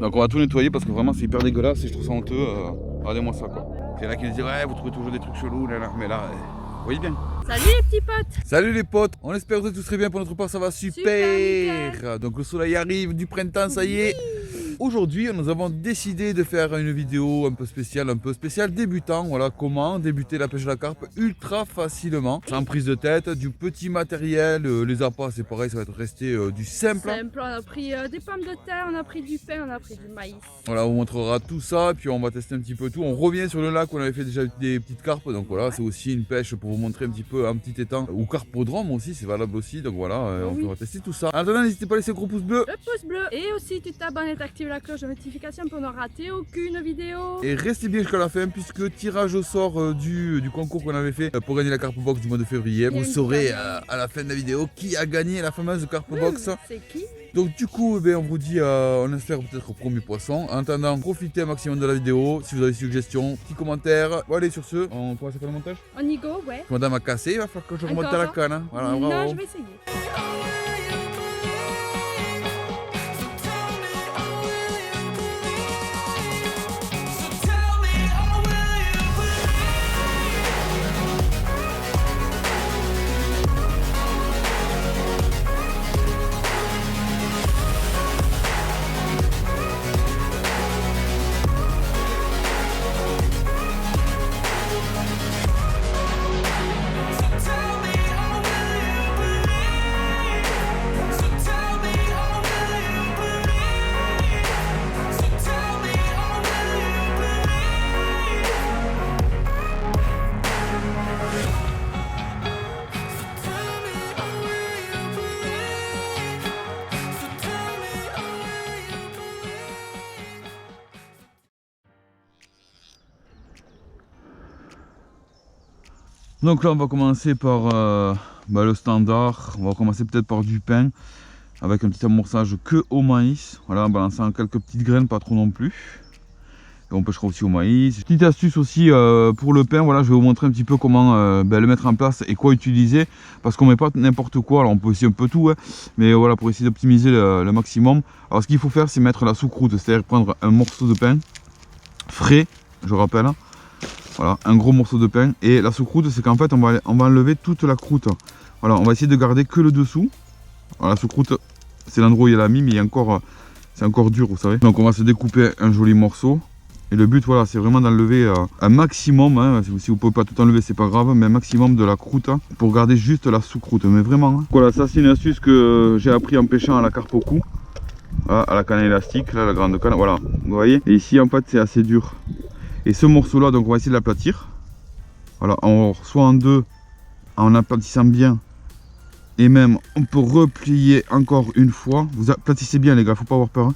Donc on va tout nettoyer parce que vraiment c'est hyper dégueulasse et je trouve ça honteux. Regardez-moi ça quoi. Il y en a qui me disent ouais vous trouvez toujours des trucs chelous là, là. Mais là, vous voyez bien. Salut les petits potes. Salut les potes, on espère que vous êtes tous très bien, pour notre part ça va super. Donc le soleil arrive, du printemps ça y est. Aujourd'hui, nous avons décidé de faire une vidéo un peu spéciale débutant. Voilà, comment débuter la pêche à la carpe ultra facilement, sans prise de tête, du petit matériel. Les appâts, c'est pareil, ça va être resté du simple. On a pris des pommes de terre, on a pris du pain, on a pris du maïs. Voilà, on vous montrera tout ça, puis on va tester un petit peu tout. On revient sur le lac où on avait fait déjà des petites carpes. Donc voilà, c'est aussi une pêche pour vous montrer un petit peu un petit étang. Ou carpodrome aussi, c'est valable aussi. Donc voilà, on va tester tout ça. En attendant, n'hésitez pas à laisser un gros pouce bleu. Le pouce bleu. Et aussi, tu t'abonnes et t'actives la cloche de notification pour ne rater aucune vidéo. Et restez bien jusqu'à la fin, puisque tirage au sort du concours qu'on avait fait pour gagner la carpe box du mois de février. Vous saurez à la fin de la vidéo qui a gagné la fameuse carpe box. C'est qui? Donc du coup, on vous dit, on espère peut-être au premier poisson. En attendant, profitez un maximum de la vidéo. Si vous avez des suggestions, petits commentaires. Bon, allez, sur ce, on commence à faire le montage. On y go, ouais. Madame a cassé, il va falloir que je remonte à la canne. Hein. Voilà, non, bravo. je vais essayer. Donc là on va commencer par le standard, on va commencer peut-être par du pain avec un petit amorçage que au maïs, voilà, en balançant quelques petites graines, pas trop non plus. Et on pêchera aussi au maïs. Petite astuce aussi pour le pain, voilà, je vais vous montrer un petit peu comment le mettre en place et quoi utiliser, parce qu'on met pas n'importe quoi, alors on peut essayer un peu tout, hein, mais voilà, pour essayer d'optimiser le maximum. Alors ce qu'il faut faire, c'est mettre la sous-croûte, c'est-à-dire prendre un morceau de pain frais, je rappelle. Voilà, un gros morceau de pain. Et la sous-croûte, c'est qu'en fait, on va enlever toute la croûte. Voilà, on va essayer de garder que le dessous. Voilà, la sous-croûte, c'est l'endroit où il y a la mie, mais c'est encore dur, vous savez. Donc, on va se découper un joli morceau. Et le but, voilà, c'est vraiment d'enlever un maximum. Hein, si vous ne pouvez pas tout enlever, c'est pas grave, mais un maximum de la croûte pour garder juste la sous-croûte. Mais vraiment. Hein. Voilà, ça, c'est une astuce que j'ai appris en pêchant à la carpe au cou. Voilà, à la canne élastique, là, la grande canne. Voilà, vous voyez. Et ici, en fait, c'est assez dur. Et ce morceau là, donc on va essayer de l'aplatir. Voilà, soit en deux, en aplatissant bien. Et même on peut replier encore une fois. Vous aplatissez bien les gars, faut pas avoir peur hein,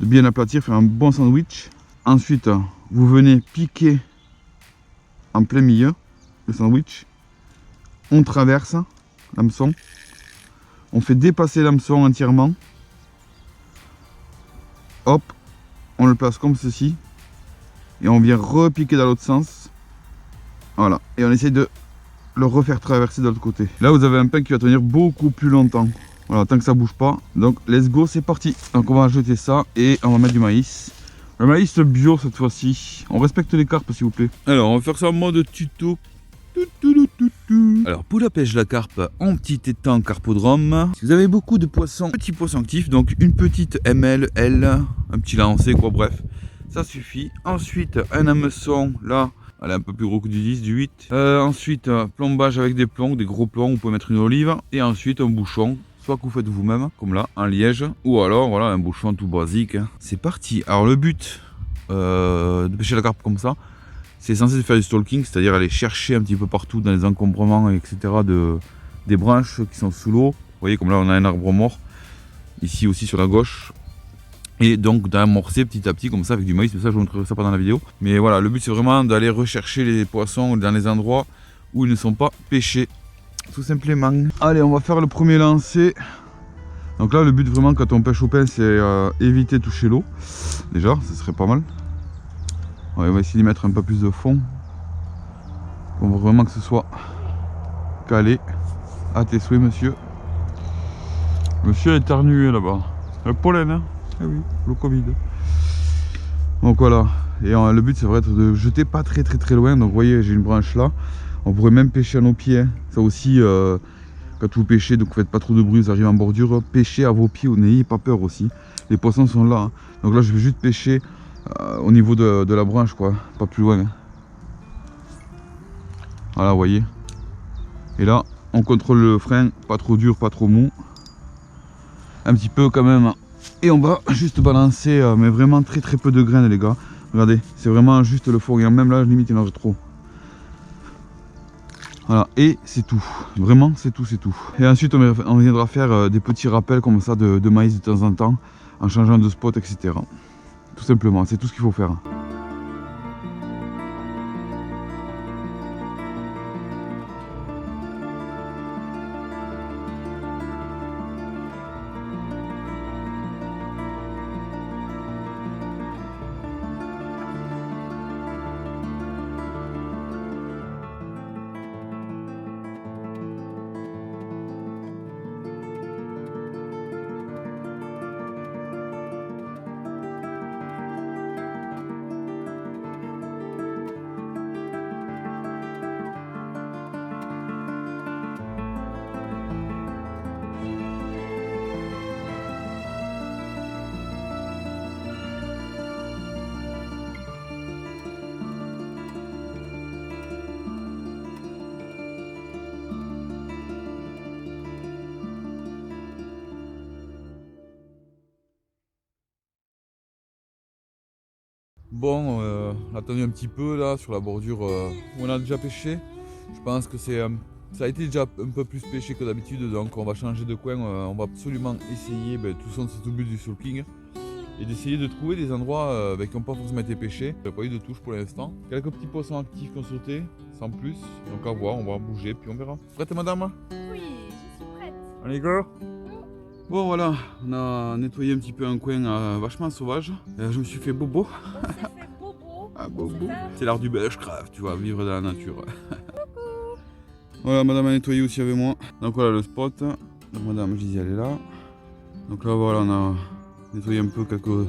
de bien aplatir, faire un bon sandwich. Ensuite, vous venez piquer en plein milieu le sandwich. On traverse l'hameçon. On fait dépasser l'hameçon entièrement. Hop, on le place comme ceci. Et on vient repiquer dans l'autre sens. Voilà. Et on essaye de le refaire traverser de l'autre côté. Là, vous avez un pain qui va tenir beaucoup plus longtemps. Voilà, tant que ça bouge pas. Donc, let's go, c'est parti. Donc, on va ajouter ça et on va mettre du maïs. Le maïs bio cette fois-ci. On respecte les carpes, s'il vous plaît. Alors, on va faire ça en mode tuto. Alors, pour la pêche de la carpe en petit étang carpodrome, si vous avez beaucoup de poissons, petits poissons actifs, donc une petite ML, L, un petit lancé, quoi, bref. Ça suffit. Ensuite, un hameçon, là, elle est un peu plus gros que du 10, du 8. Ensuite, plombage avec des plombs, des gros plombs, vous pouvez mettre une olive. Et ensuite, un bouchon, soit que vous faites vous-même, comme là, en liège. Ou alors, voilà, un bouchon tout basique. C'est parti. Alors, le but de pêcher la carpe comme ça, c'est censé faire du stalking, c'est-à-dire aller chercher un petit peu partout dans les encombrements, etc. des branches qui sont sous l'eau. Vous voyez, comme là, on a un arbre mort. Ici aussi, sur la gauche. Et donc d'amorcer petit à petit comme ça avec du maïs, mais ça je vous montrerai ça pendant la vidéo. Mais voilà, le but c'est vraiment d'aller rechercher les poissons dans les endroits où ils ne sont pas pêchés, tout simplement. Allez, on va faire le premier lancer. Donc là le but vraiment quand on pêche au pain c'est éviter de toucher l'eau. Déjà, ça serait pas mal. Ouais, on va essayer d'y mettre un peu plus de fond. On veut vraiment que ce soit calé. À tes souhaits monsieur. Monsieur est éternué là-bas. Le pollen hein. Ah oui, le Covid. Donc voilà. Et le but, c'est vrai de jeter pas très loin. Donc vous voyez, j'ai une branche là. On pourrait même pêcher à nos pieds. Hein. Ça aussi, quand vous pêchez, donc faites pas trop de bruit, vous arrivez en bordure, pêchez à vos pieds, n'ayez pas peur aussi. Les poissons sont là. Hein. Donc là, je vais juste pêcher au niveau de la branche, quoi. Pas plus loin. Hein. Voilà, vous voyez. Et là, on contrôle le frein, pas trop dur, pas trop mou. Un petit peu quand même. Et on va juste balancer, mais vraiment très peu de graines, les gars. Regardez, c'est vraiment juste le fond. Et même là, limite, il en reste trop. Voilà, et c'est tout. Vraiment, c'est tout. Et ensuite, on viendra faire des petits rappels comme ça de maïs de temps en temps, en changeant de spot, etc. Tout simplement, c'est tout ce qu'il faut faire. Bon, on a attendu un petit peu là sur la bordure où on a déjà pêché. Je pense que ça a été déjà un peu plus pêché que d'habitude, donc on va changer de coin. On va absolument essayer, tout c'est tout le but du sulking, et d'essayer de trouver des endroits qui n'ont pas forcément été pêchés. Il n'y a pas eu de touche pour l'instant. Quelques petits poissons actifs qui ont sauté, sans plus. Donc à voir, on va bouger puis on verra. Prête madame? Oui, je suis prête. Allez go! Bon voilà, on a nettoyé un petit peu un coin vachement sauvage. Je me suis fait bobo. On s'est fait bobo. Ah bobo. C'est l'art du bushcraft, tu vois, vivre dans la nature. Voilà, madame a nettoyé aussi avec moi. Donc voilà le spot. Donc madame, je disais, elle est là. Donc là voilà, on a nettoyé un peu quelques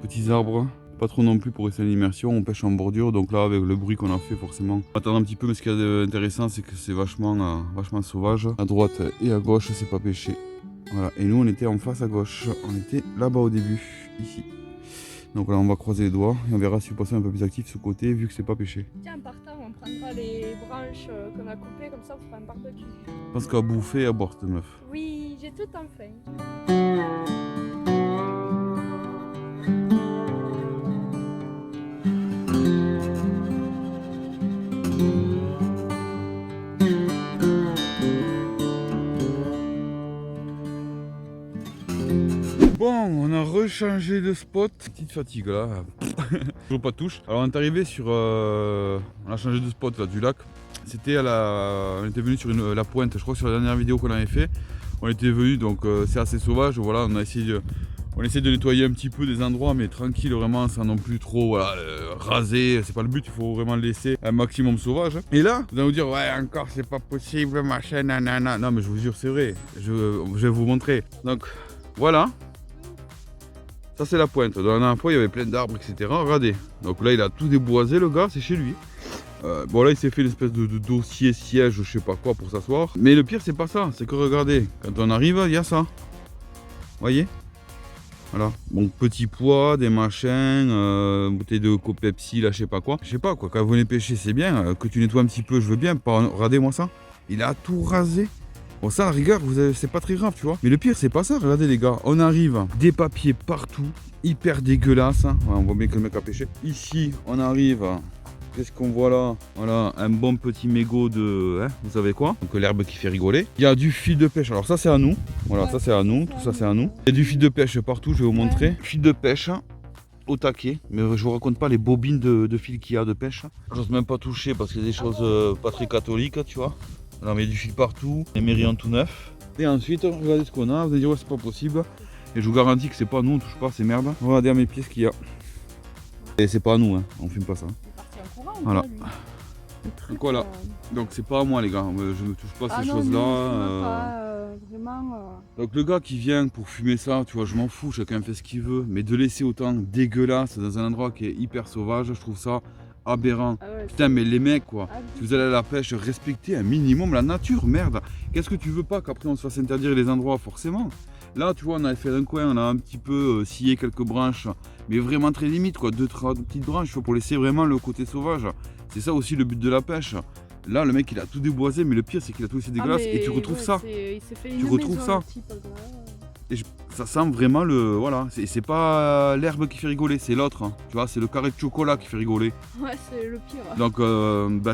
petits arbres. Pas trop non plus pour rester en immersion, on pêche en bordure. Donc là avec le bruit qu'on a fait forcément, on va attendre un petit peu, mais ce qui est intéressant c'est que c'est vachement sauvage. À droite et à gauche c'est pas pêché. Voilà, et nous on était en face à gauche, on était là-bas au début, ici. Donc là on va croiser les doigts et on verra si le poisson est un peu plus actif de ce côté vu que c'est pas pêché. Tiens, en partant, on prendra les branches qu'on a coupées, comme ça on fera un barbecue. Je pense qu'à bouffer et à boire cette meuf. Oui, j'ai tout en faim. Bon, on a rechangé de spot. Petite fatigue là. Toujours pas de touche. Alors on est arrivé sur... on a changé de spot là, du lac. C'était on était venu sur la pointe, je crois sur la dernière vidéo qu'on avait fait. On était venu, donc c'est assez sauvage. Voilà, on essaie de nettoyer un petit peu des endroits, mais tranquille vraiment, sans non plus trop raser. C'est pas le but, il faut vraiment laisser un maximum sauvage. Et là, vous allez vous dire, ouais encore c'est pas possible, machin, nanana. Non mais je vous jure c'est vrai, je vais vous montrer. Donc voilà. Ça c'est la pointe. Dans la dernière fois il y avait plein d'arbres, etc. Regardez. Donc là il a tout déboisé le gars, c'est chez lui. Bon là il s'est fait une espèce de dossier siège, je sais pas quoi pour s'asseoir. Mais le pire c'est pas ça, c'est que regardez, quand on arrive il y a ça. Voyez? Voilà. Bon petit pois, des machins, bouteille de Pepsi là je sais pas quoi. Je sais pas quoi, quand vous venez pêcher c'est bien, que tu nettoies un petit peu je veux bien. Regardez-moi ça. Il a tout rasé. Bon ça à la rigueur c'est pas très grave tu vois. Mais le pire c'est pas ça, regardez les gars. On arrive, des papiers partout, hyper dégueulasse. Hein. Ouais, on voit bien que le mec a pêché. Ici on arrive, qu'est-ce qu'on voit là? Voilà, un bon petit mégot de... Hein, vous savez quoi? Donc l'herbe qui fait rigoler. Il y a du fil de pêche, alors ça c'est à nous. Voilà, ouais, ça c'est à nous, tout ça c'est à nous. Il y a du fil de pêche partout, je vais vous montrer. Fil de pêche au taquet, mais je vous raconte pas les bobines de fil qu'il y a de pêche. J'ose même pas toucher parce qu'il y a des choses pas très catholiques, tu vois. Alors mais il y a du fil partout, les mérillons tout neufs. Et ensuite, regardez ce qu'on a, vous allez dire ouais c'est pas possible. Et je vous garantis que c'est pas nous, on touche pas ces merdes. Regardez à mes pieds ce qu'il y a. Et c'est pas à nous, hein. On fume pas ça. Voilà. Donc voilà. Donc c'est pas à moi les gars, je ne touche pas ces choses là. vraiment... Donc le gars qui vient pour fumer ça, tu vois, je m'en fous, chacun fait ce qu'il veut. Mais de laisser autant dégueulasse dans un endroit qui est hyper sauvage, je trouve ça aberrant. Ah ouais, Putain, mais les mecs, quoi, Ah, si vous allez à la pêche, respectez un minimum la nature, merde. Qu'est-ce que tu veux pas qu'après on se fasse interdire les endroits, forcément. Là, tu vois, on a fait un coin, on a un petit peu scié quelques branches, mais vraiment très limite, quoi, deux petites branches, pour laisser vraiment le côté sauvage. C'est ça aussi le but de la pêche. Là, le mec, il a tout déboisé, mais le pire, c'est qu'il a tout laissé dégueulasse, et tu retrouves ça. Il s'est fait Tu une retrouves maison, ça. le type, là. Et ça sent vraiment le... Voilà, c'est pas l'herbe qui fait rigoler, c'est l'autre. Hein. Tu vois, c'est le carré de chocolat qui fait rigoler. Ouais, c'est le pire. Donc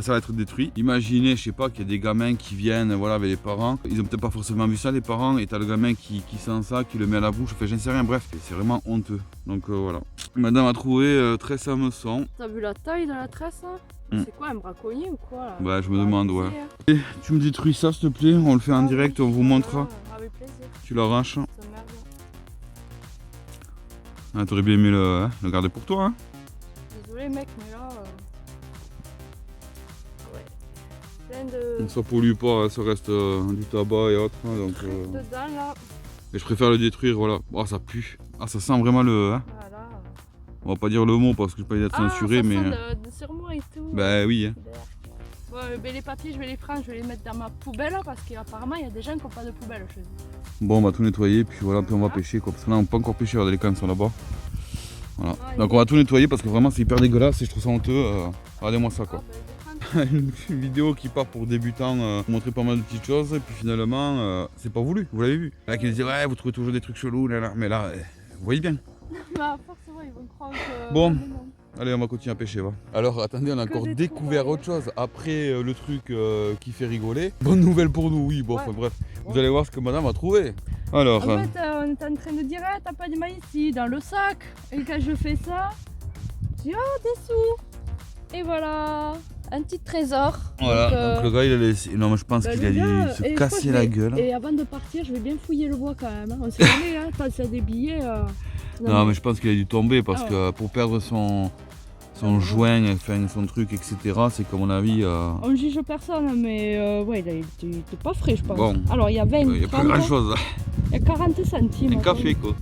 ça va être détruit. Imaginez, je sais pas, qu'il y a des gamins qui viennent voilà, avec les parents. Ils ont peut-être pas forcément vu ça, les parents. Et t'as le gamin qui sent ça, qui le met à la bouche. Enfin, j'en sais rien, bref, c'est vraiment honteux. Donc voilà. Madame a trouvé tresse à hameçon. T'as vu la taille de la tresse, hein? C'est quoi, un braconnier ou quoi là? Bah, je me demande, ouais. Plaisir. Et tu me détruis ça, s'il te plaît. On le fait en Ah, direct, oui, on vous montrera. Avec plaisir. Tu l'arraches. Ça merde. Ah, t'aurais bien aimé le garder pour toi, hein. Désolé mec, mais là... Ouais. Plein de... Ça pollue pas, hein, ça reste du tabac et autres. Hein, donc, dedans là. et je préfère le détruire, voilà. Oh, ça pue. Ah, ça sent vraiment le... Hein. Voilà. On va pas dire le mot parce que je peux pas être censuré, ça mais... sent de sur moi et tout. Bah oui. Hein. Ouais, mais les papiers, je vais les prendre, je vais les mettre dans ma poubelle parce qu'apparemment, il y a des gens qui n'ont pas de poubelle chez eux. Bon, on va tout nettoyer, puis voilà, puis on va pêcher, quoi. Parce que là, on peut pas encore pêcher, regardez les cannes sont là-bas. Voilà. Ah, Donc on va tout nettoyer parce que vraiment, c'est hyper dégueulasse et je trouve ça honteux. Regardez-moi ça, quoi. Ah, Une vidéo qui part pour débutants, montrer pas mal de petites choses, et puis finalement, c'est pas voulu, vous l'avez vu. Là, qui nous disait, ouais, vous trouvez toujours des trucs chelous, là, là. Mais là, vous voyez bien. bah, forcément, ils vont croire que... Bon. Non. Allez, on va continuer à pêcher, va. Alors, attendez, on a encore des découvert trouvailles. autre chose après le truc qui fait rigoler. Bonne nouvelle pour nous, oui, bon, Ouais. enfin, bref. Vous allez voir ce que madame a trouvé. Alors, En fait, on est en train de dire, ah, t'as pas de maïs ici, dans le sac. Et quand je fais ça, je dis, oh, des sous. Et voilà, un petit trésor. voilà, donc le gars, il a laissé. Non, mais je pense bah, qu'il le a dû gars, se et je casser crois que la je vais- gueule. Et avant de partir, je vais bien fouiller le bois quand même. Hein. On sait jamais, hein, quand c'est des billets. Non, mais je pense qu'il a dû tomber parce Ah que pour perdre son joint, enfin, son truc, etc., c'est qu'à mon avis. On juge personne, mais ouais, il était pas frais, je pense. Bon. Alors, il y a 20, Il n'y a pas 30, grand chose. il y a 40 centimes. Un café, quoi.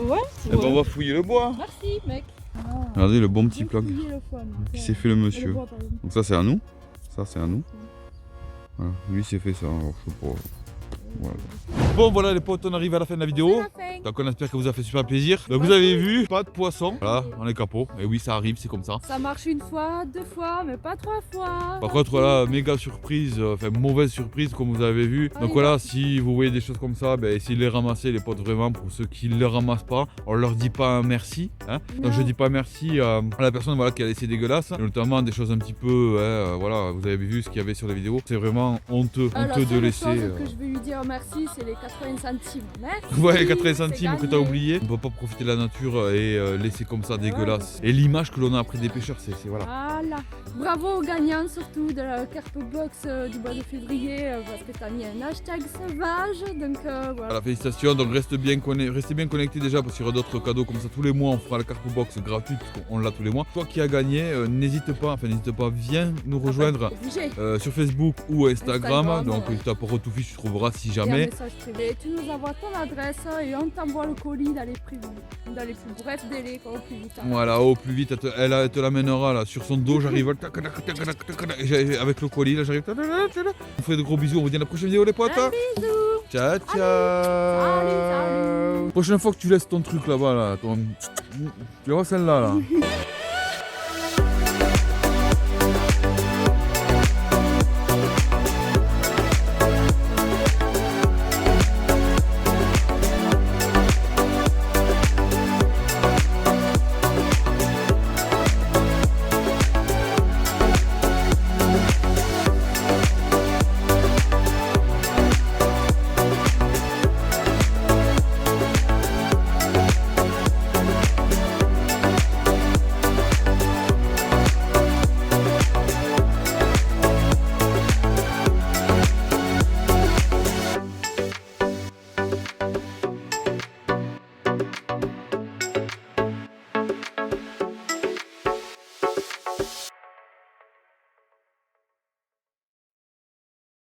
Ouais, Eh ben, on va fouiller le bois. Merci, mec. Regardez le bon petit Bien plug fouillé le foin. qui s'est fait le Le monsieur. bois, pardon. Donc, ça, c'est à nous. Ça, c'est à nous. Voilà. Lui, s'est fait ça. Alors, je sais pas. Voilà. Bon, voilà, les potes, on arrive à la fin de la vidéo. C'est la fin. Donc on espère que vous a fait super plaisir. Donc vous avez vu, pas de poisson. Voilà, on est capot. Et oui, ça arrive, c'est comme ça. Ça marche une fois, deux fois, mais pas trois fois. Par contre, voilà, méga surprise, enfin mauvaise surprise comme vous avez vu. Donc voilà, si vous voyez des choses comme ça, ben, essayez de les ramasser, les potes, vraiment. Pour ceux qui ne les ramassent pas, on leur dit pas un merci. Hein. Donc je dis pas merci à la personne voilà, qui a laissé dégueulasse. Notamment des choses un petit peu, voilà, vous avez vu ce qu'il y avait sur la vidéo. C'est vraiment honteux, La honteux de seule laisser. chose que je vais lui dire merci, c'est les 80 centimes. Merci. Ouais, les 80 c'est centimes que gagné. t'as oublié. On peut pas profiter de la nature et laisser comme ça dégueulasse. Et l'image que l'on a après des pêcheurs, c'est voilà. Voilà. Bravo aux gagnants surtout de la carte box du mois de février parce que t'as mis un hashtag sauvage. Donc voilà. Voilà, félicitations. Donc restez bien connectés déjà parce qu'il y aura d'autres cadeaux comme ça tous les mois. On fera la carte box gratuite parce qu'on l'a tous les mois. Toi qui as gagné, n'hésite pas, viens nous rejoindre Obligé. sur Facebook ou Instagram. Instagram, Donc ouais. tu tapes Rotoufiche, tu trouveras si Et un jamais. message privé. Tu nous envoies ton adresse et on t'envoie le colis dans les plus brefs délais, quoi, au plus vite. Hein. Voilà, au plus vite, elle te l'amènera là sur son dos. J'arrive tac, tac, tac, tac, tac, tac, et avec le colis, là j'arrive. Tac, tac, tac, tac. On fait de gros bisous. On vous dit à la prochaine vidéo, les potes. Un bisou. Ciao, ciao. Salut. Prochaine fois que tu laisses ton truc là-bas, là, tu vas voir celle-là. Là.